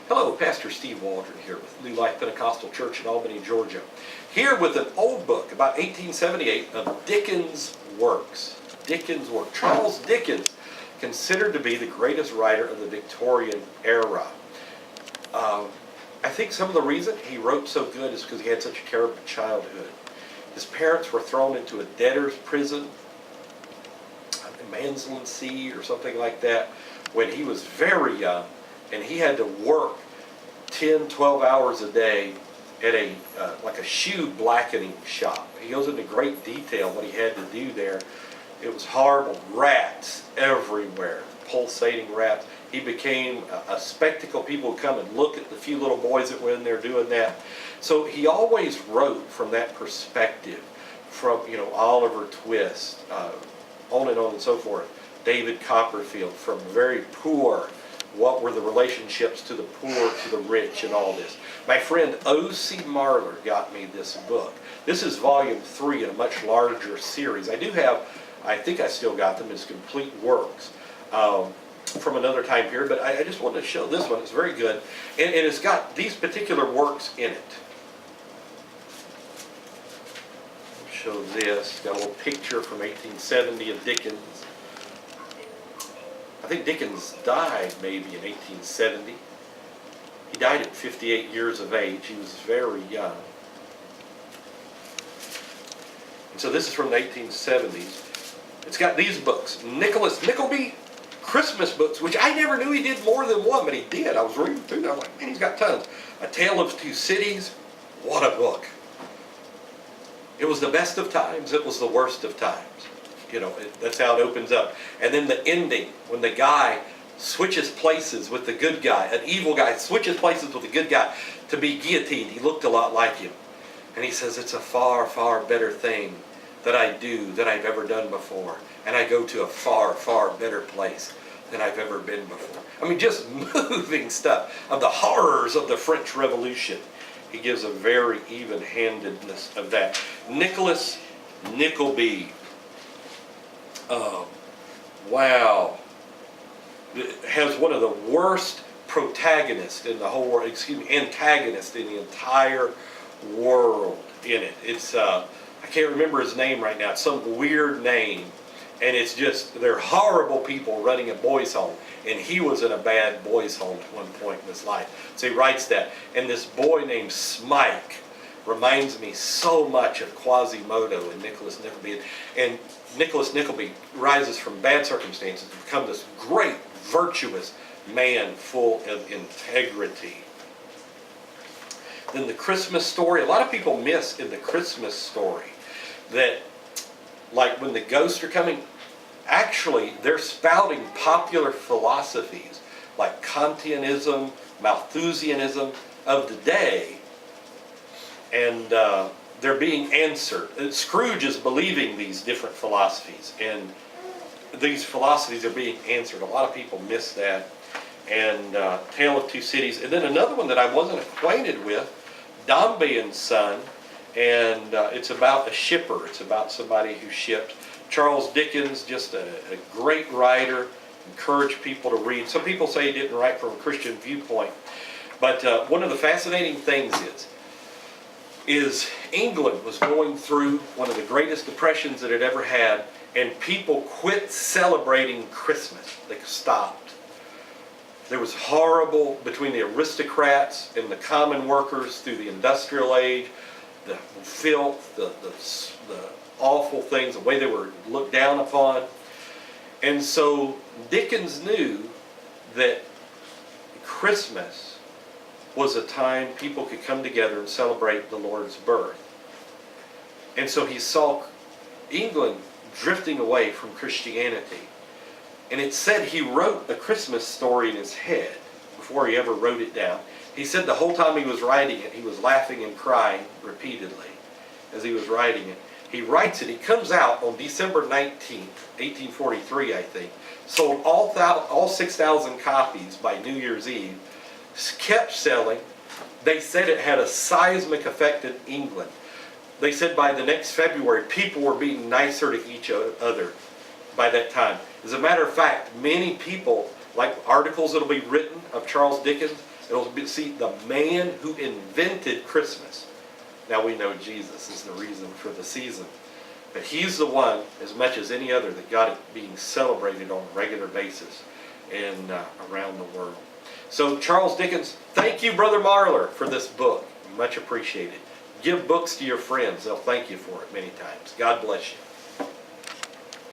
Hello, Pastor Steve Waldron here with New Life Pentecostal Church in Albany, Georgia. Here with an old book, about 1878, of Dickens' works. Dickens' work. Charles Dickens, considered to be the greatest writer of the Victorian era. I think some of the reason he wrote so good is because he had such a terrible childhood. His parents were thrown into a debtor's prison, Mansley or something like that, when he was very young, and he had to work 10, 12 hours a day at a like a shoe blackening shop. He goes into great detail what he had to do there. It was horrible. Rats everywhere, pulsating rats. He became a spectacle. People would come and look at the few little boys that were in there doing that. So he always wrote from that perspective, from Oliver Twist, on and so forth. David Copperfield, from very poor. What were the relationships to the poor, to the rich, and all this. My friend O.C. Marler got me this book. This is volume 3 in a much larger series. I think I still got them as complete works from another time period, but I just wanted to show this one. It's very good. And it's got these particular works in it. I'll show this. Got a little picture from 1870 of Dickens. I think Dickens died maybe in 1870. He died at 58 years of age. He was very young. And so this is from the 1870s. It's got these books. Nicholas Nickleby Christmas books, which I never knew he did more than one, but he did. I was reading through them. I was like, man, he's got tons. A Tale of Two Cities. What a book. It was the best of times. It was the worst of times. That's how it opens up. And then the ending, when the guy switches places with the good guy, an evil guy switches places with the good guy to be guillotined. He looked a lot like him. And he says, it's a far, far better thing that I do than I've ever done before. And I go to a far, far better place than I've ever been before. I mean, just moving stuff of the horrors of the French Revolution. He gives a very even-handedness of that. Nicholas Nickleby. Wow. It has one of the worst protagonists in the whole world, antagonist in the entire world in it. It's, I can't remember his name right now. It's some weird name. And it's just, they're horrible people running a boys' home. And he was in a bad boys' home at one point in his life. So he writes that. And this boy named Smike reminds me so much of Quasimodo and Nicholas Nickleby. And Nicholas Nickleby rises from bad circumstances to become this great, virtuous man full of integrity. Then the Christmas story. A lot of people miss in the Christmas story that, like when the ghosts are coming, actually they're spouting popular philosophies like Kantianism, Malthusianism of the day. And they're being answered. Scrooge is believing these different philosophies, and these philosophies are being answered. A lot of people miss that. And Tale of Two Cities. And then another one that I wasn't acquainted with, Dombey and Son, and it's about a shipper. It's about somebody who ships. Charles Dickens, just a great writer, encouraged people to read. Some people say he didn't write from a Christian viewpoint, but one of the fascinating things is England was going through one of the greatest depressions that it ever had, and people quit celebrating Christmas. They stopped. There was horrible between the aristocrats and the common workers through the industrial age, the filth, the awful things, the way they were looked down upon. And so Dickens knew that Christmas was a time people could come together and celebrate the Lord's birth. And so he saw England drifting away from Christianity. And it said he wrote a Christmas story in his head before he ever wrote it down. He said the whole time he was writing it, he was laughing and crying repeatedly as he was writing it. He writes it. He comes out on December 19th, 1843, I think. Sold all 6,000 copies by New Year's Eve. Kept selling. They said it had a seismic effect in England. They said by the next February, people were being nicer to each other by that time. As a matter of fact, many people, like articles that will be written of Charles Dickens, It'll be, see, the man who invented Christmas. Now we know Jesus is the reason for the season. But he's the one, as much as any other, that got it being celebrated on a regular basis and around the world. So Charles Dickens, thank you, Brother Marler, for this book. Much appreciated. Give books to your friends. They'll thank you for it many times. God bless you.